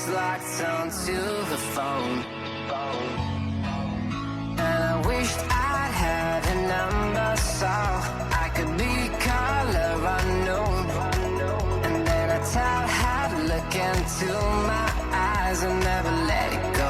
Locked onto the phone, and I wished I'd had a number so I could be color unknown. And then I tell her to look into my eyes and never let it go.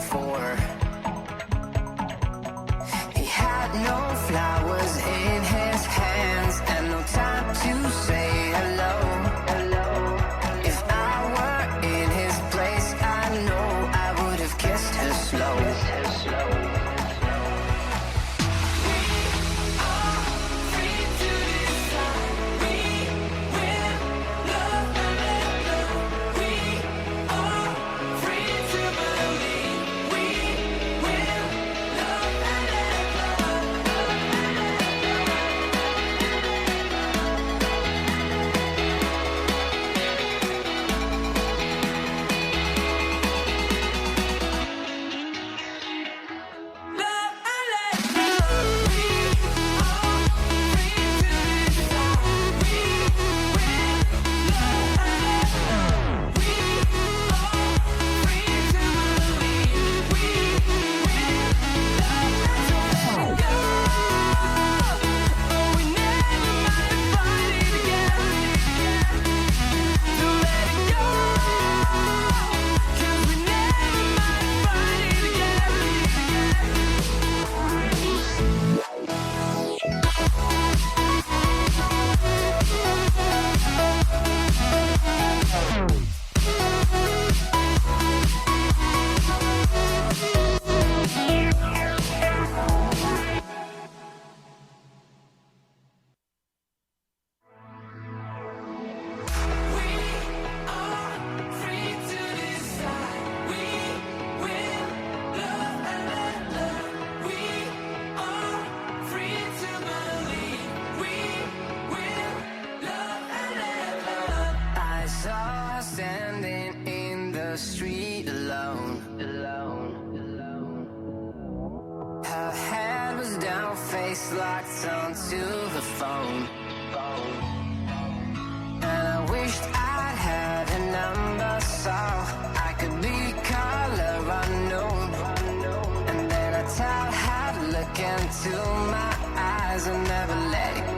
before. He had no flowers in his hands and no time to say hello. If I were in his place, I know I would have kissed her slow. Standing in the street alone. Her head was down, face locked onto the phone. And I wished I had a number so I could be color unknown. And then I tell her to look into my eyes and never let it go.